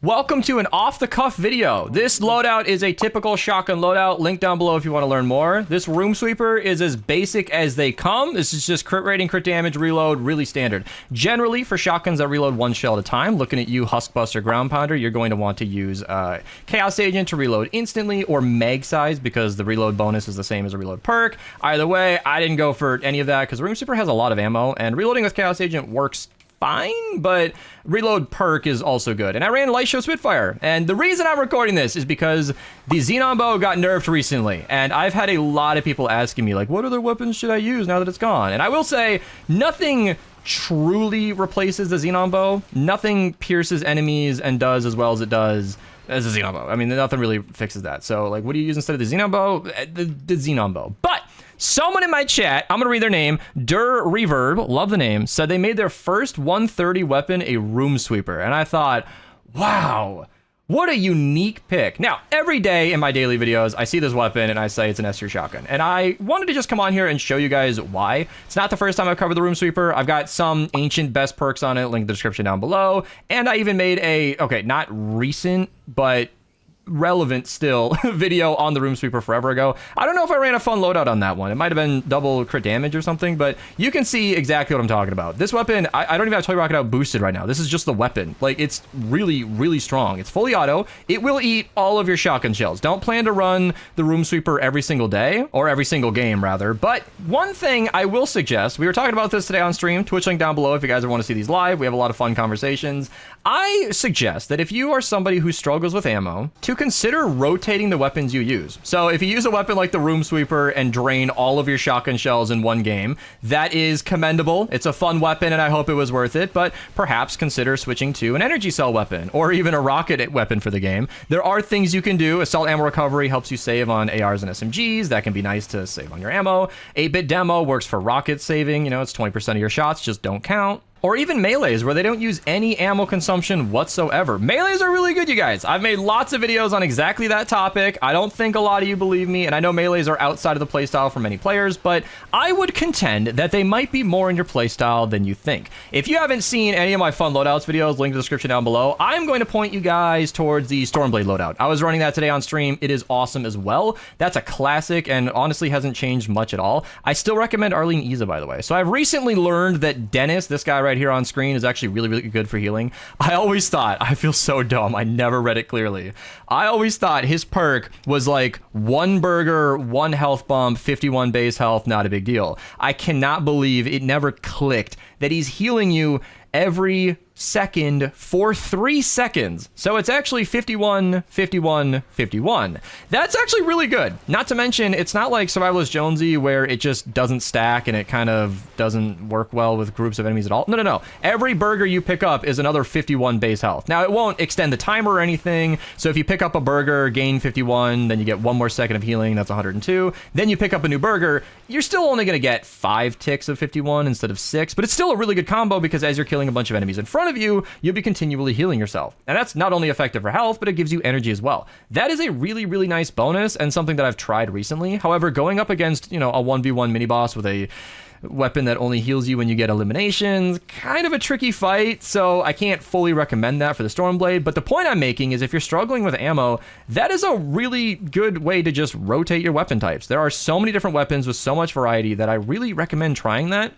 Welcome to an off-the-cuff video. This loadout is a typical shotgun loadout. Link down below if you want to learn more. This room sweeper is as basic as they come. This is just crit rating, crit damage, reload, really standard. Generally, for shotguns that reload one shell at a time, looking at you, Huskbuster, Ground Pounder, you're going to want to use Chaos Agent to reload instantly, or mag size because the reload bonus is the same as a reload perk. Either way, I didn't go for any of that because room sweeper has a lot of ammo, and reloading with Chaos Agent works fine, but reload perk is also good. And I ran Light Show Spitfire, and the reason I'm recording this is because the Xenon bow got nerfed recently, and I've had a lot of people asking me, like, what other weapons should I use now that it's gone? And I will say, nothing truly replaces the Xenon bow. Nothing pierces enemies and does as well as it does as a Xenon bow. I mean, nothing really fixes that. So, like, what do you use instead of the Xenon bow? The Xenon bow. But someone in my chat, I'm gonna read their name, Der Reverb, love the name, said they made their first 130 weapon a room sweeper. And I thought, wow, what a unique pick. Now, every day in my daily videos, I see this weapon and I say it's an S tier shotgun. And I wanted to just come on here and show you guys why. It's not the first time I've covered the room sweeper. I've got some ancient best perks on it, link in the description down below. And I even made a, okay, not recent, but relevant still video on the room sweeper forever ago. I don't know if I ran a fun loadout on that one. It might have been double crit damage or something, but you can see exactly what I'm talking about. This weapon, I don't even have Toy Rocket out boosted right now. This is just the weapon. Like, it's really, really strong. It's fully auto. It will eat all of your shotgun shells. Don't plan to run the room sweeper every single day, or every single game rather. But one thing I will suggest, we were talking about this today on stream, Twitch link down below if you guys want to see these live. We have a lot of fun conversations. I suggest that if you are somebody who struggles with ammo, to consider rotating the weapons you use. So if you use a weapon like the room sweeper and drain all of your shotgun shells in one game, that is commendable. It's a fun weapon and I hope it was worth it, but perhaps consider switching to an energy cell weapon or even a rocket weapon for the game. There are things you can do. Assault ammo recovery helps you save on ARs and SMGs. That can be nice to save on your ammo. 8-bit demo works for rocket saving. You know, it's 20% of your shots just don't count. Or even melees, where they don't use any ammo consumption whatsoever. Melees are really good, you guys. I've made lots of videos on exactly that topic. I don't think a lot of you believe me, and I know melees are outside of the playstyle for many players, but I would contend that they might be more in your playstyle than you think. If you haven't seen any of my fun loadouts videos, link in the description down below, I'm going to point you guys towards the Stormblade loadout. I was running that today on stream. It is awesome as well. That's a classic and honestly hasn't changed much at all. I still recommend Arlene Isa, by the way. So I've recently learned that Dennis, this guy right here on screen, is actually really, really good for healing. I always thought, I feel so dumb, I never read it clearly. I always thought his perk was like 1 burger, 1 health bump, 51 base health, not a big deal. I cannot believe it never clicked that he's healing you every second for 3 seconds. So it's actually 51, 51, 51. That's actually really good. Not to mention, it's not like Survivalist Jonesy where it just doesn't stack and it kind of doesn't work well with groups of enemies at all. No, no, no. Every burger you pick up is another 51 base health. Now, it won't extend the timer or anything. So if you pick up a burger, gain 51, then you get 1 more second of healing, that's 102. Then you pick up a new burger, you're still only going to get 5 ticks of 51 instead of 6, but it's still a really good combo because as you're killing a bunch of enemies in front of you, you'll be continually healing yourself. And that's not only effective for health, but it gives you energy as well. That is a really, really nice bonus and something that I've tried recently. However, going up against, you know, a 1v1 mini boss with a weapon that only heals you when you get eliminations, kind of a tricky fight, so I can't fully recommend that for the Stormblade. But the point I'm making is if you're struggling with ammo, that is a really good way to just rotate your weapon types. There are so many different weapons with so much variety that I really recommend trying that.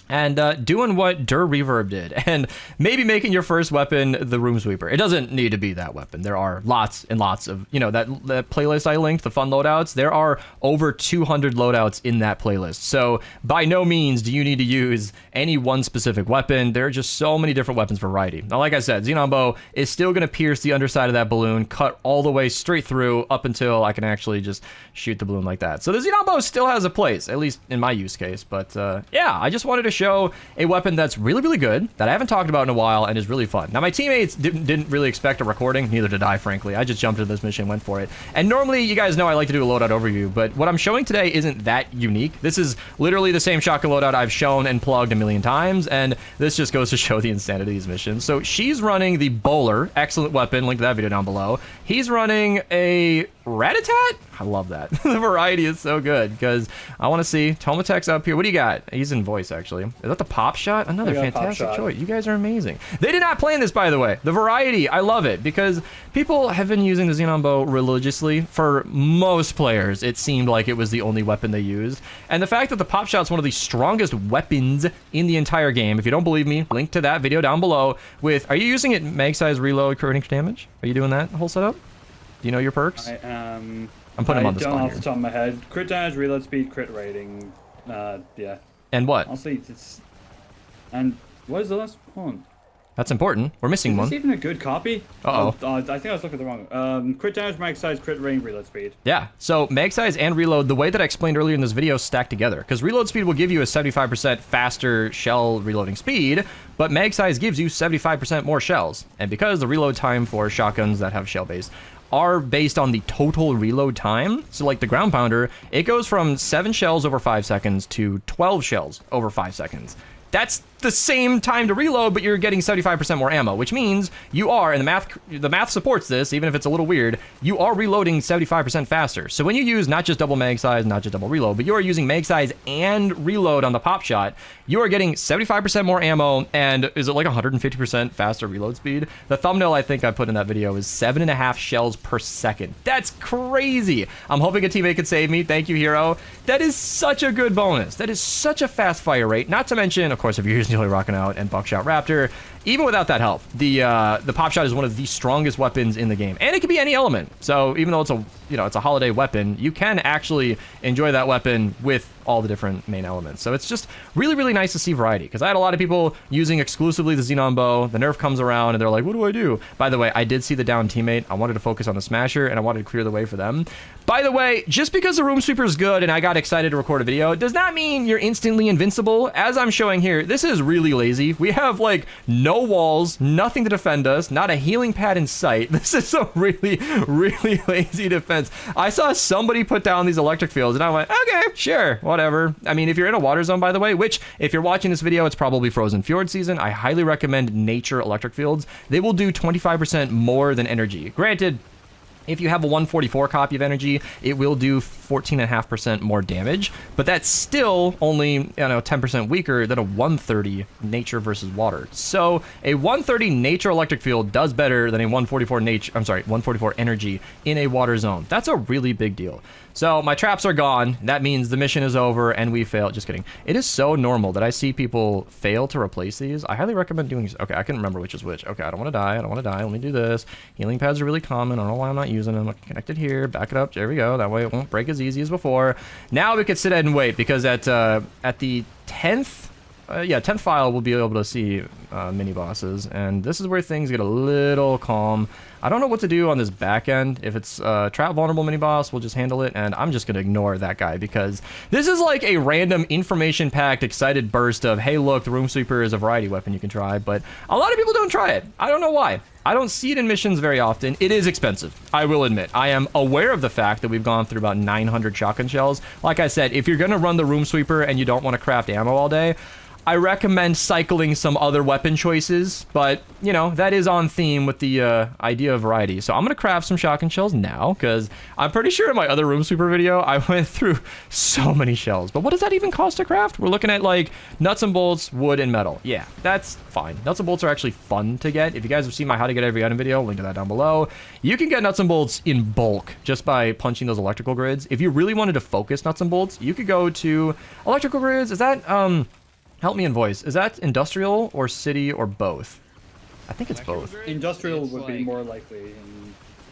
And doing what Der Reverb did, and maybe making your first weapon the room sweeper. It doesn't need to be that weapon. There are lots and lots of, you know, that playlist I linked, the fun loadouts, there are over 200 loadouts in that playlist. So by no means do you need to use any one specific weapon. There are just so many different weapons variety. Now, like I said, Xenon bow is still going to pierce the underside of that balloon, cut all the way straight through up until I can actually just shoot the balloon like that. So the Xenon bow still has a place, at least in my use case. But yeah, I just wanted to show a weapon that's really, really good, that I haven't talked about in a while, and is really fun. Now, my teammates didn't really expect a recording, neither did I, frankly. I just jumped into this mission and went for it. And normally, you guys know I like to do a loadout overview, but what I'm showing today isn't that unique. This is literally the same shotgun loadout I've shown and plugged a million times, and this just goes to show the insanity of these missions. So she's running the Bowler, excellent weapon, link to that video down below. He's running a Rat-a-tat? I love that. The variety is so good because I want to see Tomatech's up here. What do you got? He's in voice, actually. Is that the pop shot? Another fantastic choice. You guys are amazing. They did not plan this, by the way. The variety, I love it because people have been using the Xenon bow religiously. For most players, it seemed like it was the only weapon they used. And the fact that the pop shot's one of the strongest weapons in the entire game. If you don't believe me, link to that video down below with, are you using it mag size, reload, crit range damage? Are you doing that whole setup? Do you know your perks? I'm putting them on the spot off here. the top of my head. Crit damage, reload speed, crit rating. Yeah. And what? Honestly, it's... And what is the last one? That's important. We're missing one. Is this even a good copy? Uh-oh. I think I was looking at the wrong. Crit damage, mag size, crit rating, reload speed. Yeah, so mag size and reload, the way that I explained earlier in this video, stack together. Because reload speed will give you a 75% faster shell reloading speed, but mag size gives you 75% more shells. And because the reload time for shotguns that have shell base are based on the total reload time, so like the ground pounder, it goes from 7 shells over 5 seconds to 12 shells over 5 seconds. That's the same time to reload, but you're getting 75% more ammo, which means you are, and the math supports this, even if it's a little weird, you are reloading 75% faster. So when you use not just double mag size, not just double reload, but you are using mag size and reload on the pop shot, you are getting 75% more ammo, and is it like 150% faster reload speed? The thumbnail I think I put in that video is 7.5 shells per second. That's crazy. I'm hoping a teammate can save me. Thank you, Hero. That is such a good bonus. That is such a fast fire rate. Not to mention, of course, if you're using Rocking Out and Buckshot Raptor, even without that help, the pop shot is one of the strongest weapons in the game, and it can be any element. So even though it's a it's a holiday weapon, you can actually enjoy that weapon with all the different main elements. So it's just really, really nice to see variety, because I had a lot of people using exclusively the Xenon bow. The nerf comes around and they're like, what do I do? By the way, I did see the down teammate. I wanted to focus on the smasher and I wanted to clear the way for them. By the way, just because the room sweeper is good and I got excited to record a video does not mean you're instantly invincible. As I'm showing here, this is really lazy. We have like no walls, nothing to defend us, not a healing pad in sight. This is a really, really lazy defense. I saw somebody put down these electric fields and I went, okay, sure, whatever. I mean, if you're in a water zone, by the way, which if you're watching this video, it's probably frozen fjord season, I highly recommend nature electric fields. They will do 25% more than energy. Granted, if you have a 144 copy of energy, it will do 14.5% more damage, but that's still only 10% weaker than a 130 nature versus water. So a 130 nature electric field does better than a 144 energy in a water zone. That's a really big deal. So my traps are gone. That means the mission is over and we failed. Just kidding. It is so normal that I see people fail to replace these. I highly recommend doing... Okay, I can remember which is which. Okay, I don't want to die. I don't want to die. Let me do this. Healing pads are really common. I don't know why I'm not using them. Connect it here. Back it up. There we go. That way it won't break as easy as before. Now we could sit and wait, because at the 10th... 10th file we'll be able to see mini bosses, and this is where things get a little calm. I don't know what to do on this back end. If it's trap vulnerable mini boss, we'll just handle it, and I'm just gonna ignore that guy, because this is like a random information packed excited burst of, hey look, the room sweeper is a variety weapon you can try, but a lot of people don't try it. I don't know why. I don't see it in missions very often. It is expensive, I will admit. I am aware of the fact that we've gone through about 900 shotgun shells. Like I said, if you're gonna run the room sweeper and you don't want to craft ammo all day, I recommend cycling some other weapon choices, but, that is on theme with the idea of variety. So I'm going to craft some shotgun shells now, because I'm pretty sure in my other room sweeper video, I went through so many shells. But what does that even cost to craft? We're looking at, like, nuts and bolts, wood, and metal. Yeah, that's fine. Nuts and bolts are actually fun to get. If you guys have seen my How to Get Every Item video, link to that down below. You can get nuts and bolts in bulk just by punching those electrical grids. If you really wanted to focus nuts and bolts, you could go to electrical grids. Is that, help me in voice. Is that industrial or city or both? I think it's both. Industrial would be more likely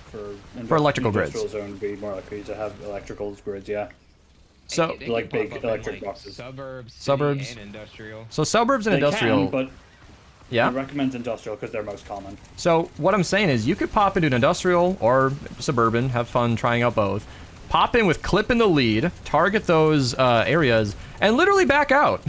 for electrical grids. Industrial zone would be more likely to have electrical grids, yeah. So like big electric boxes. Suburbs and industrial. So suburbs and industrial. Can, but yeah. I recommend industrial because they're most common. So what I'm saying is you could pop into an industrial or suburban, have fun trying out both. Pop in with clip in the lead, target those areas, and literally back out.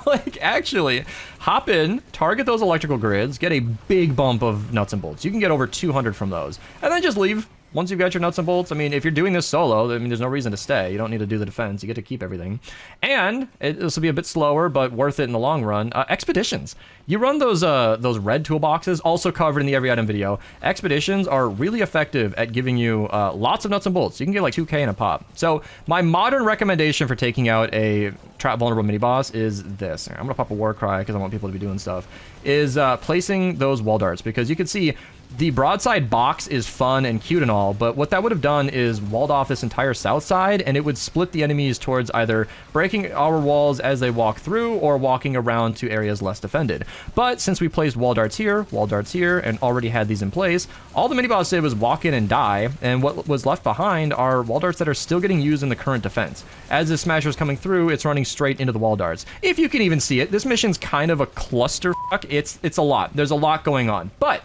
Like, actually, hop in, target those electrical grids, get a big bump of nuts and bolts. You can get over 200 from those, and then just leave. once you've got your nuts and bolts, I mean, if you're doing this solo, I mean, there's no reason to stay. You don't need to do the defense. You get to keep everything. And this will be a bit slower, but worth it in the long run. Expeditions. You run those red toolboxes, also covered in the every item video. Expeditions are really effective at giving you lots of nuts and bolts. You can get like 2k in a pop. So my modern recommendation for taking out a trap vulnerable mini boss is this. I'm gonna pop a war cry because I want people to be doing stuff. Is placing those wall darts, because you can see the broadside box is fun and cute and all, but what that would have done is walled off this entire south side, and it would split the enemies towards either breaking our walls as they walk through or walking around to areas less defended. But since we placed wall darts here, and already had these in place, all the mini boss did was walk in and die, and what was left behind are wall darts that are still getting used in the current defense. As this smasher is coming through, it's running straight into the wall darts. If you can even see it, this mission's kind of a clusterfuck. It's a lot. There's a lot going on, but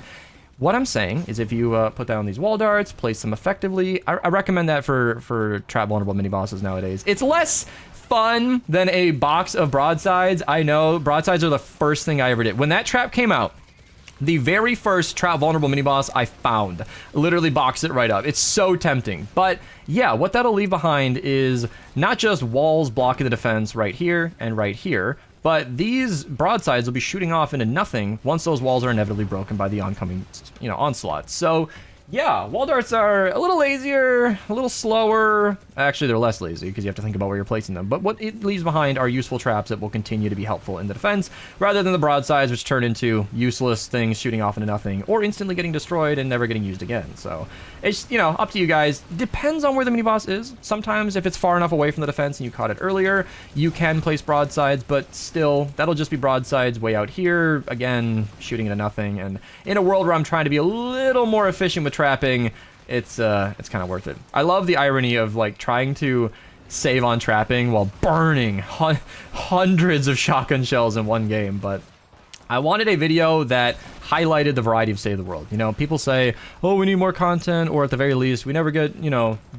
what I'm saying is if you put down these wall darts, place them effectively, I recommend that for trap vulnerable mini bosses nowadays. It's less fun than a box of broadsides. I know, broadsides are the first thing I ever did. When that trap came out, the very first trap vulnerable mini boss I found, literally boxed it right up. It's so tempting. But yeah, what that'll leave behind is not just walls blocking the defense right here and right here, but these broadsides will be shooting off into nothing once those walls are inevitably broken by the oncoming, onslaught. So yeah, wall darts are a little lazier, a little slower. Actually, they're less lazy because you have to think about where you're placing them. But what it leaves behind are useful traps that will continue to be helpful in the defense, rather than the broadsides, which turn into useless things shooting off into nothing, or instantly getting destroyed and never getting used again. So it's, up to you guys. Depends on where the mini boss is. Sometimes if it's far enough away from the defense and you caught it earlier, you can place broadsides, but still, that'll just be broadsides way out here, again, shooting into nothing. And in a world where I'm trying to be a little more efficient with trapping, it's kind of worth it. I love the irony of like trying to save on trapping while burning hundreds of shotgun shells in one game, but I wanted a video that highlighted the variety of Save the World. People say, oh, we need more content, or at the very least, we never get,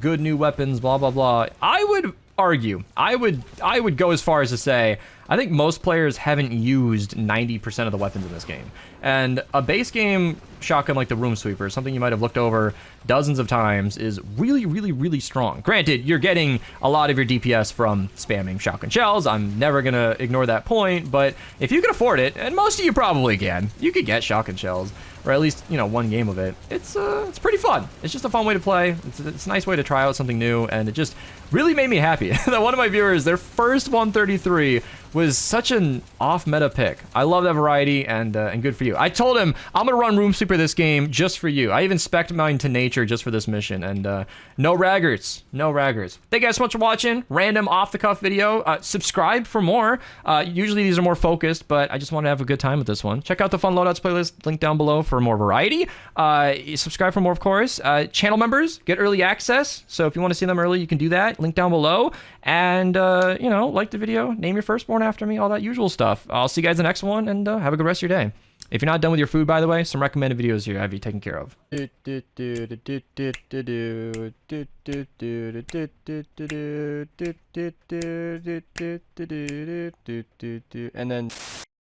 good new weapons, blah, blah, blah. I would argue, I would go as far as to say, I think most players haven't used 90% of the weapons in this game. And a base game shotgun like the Room Sweeper, something you might have looked over dozens of times, is really, really, really strong. Granted, you're getting a lot of your DPS from spamming shotgun shells. I'm never going to ignore that point, but if you can afford it, and most of you probably can, you could get shotgun shells, or at least, one game of it. It's pretty fun. It's just a fun way to play. It's a nice way to try out something new, and it just really made me happy that one of my viewers, their first 133 was such an off-meta pick. I love that variety, and good for you. I told him, I'm gonna run Room Sweeper this game just for you. I even spec'd mine to nature just for this mission, and no raggarts. No raggarts. Thank you guys so much for watching. Random off-the-cuff video. Subscribe for more. Usually these are more focused, but I just want to have a good time with this one. Check out the Fun Loadouts playlist, link down below for more variety. Subscribe for more, of course. Channel members get early access, so if you want to see them early, you can do that. Link down below. And, like the video, name your firstborn after me, all that usual stuff. I'll see you guys in the next one, and have a good rest of your day. If you're not done with your food, by the way, some recommended videos here I have you taken care of. And then...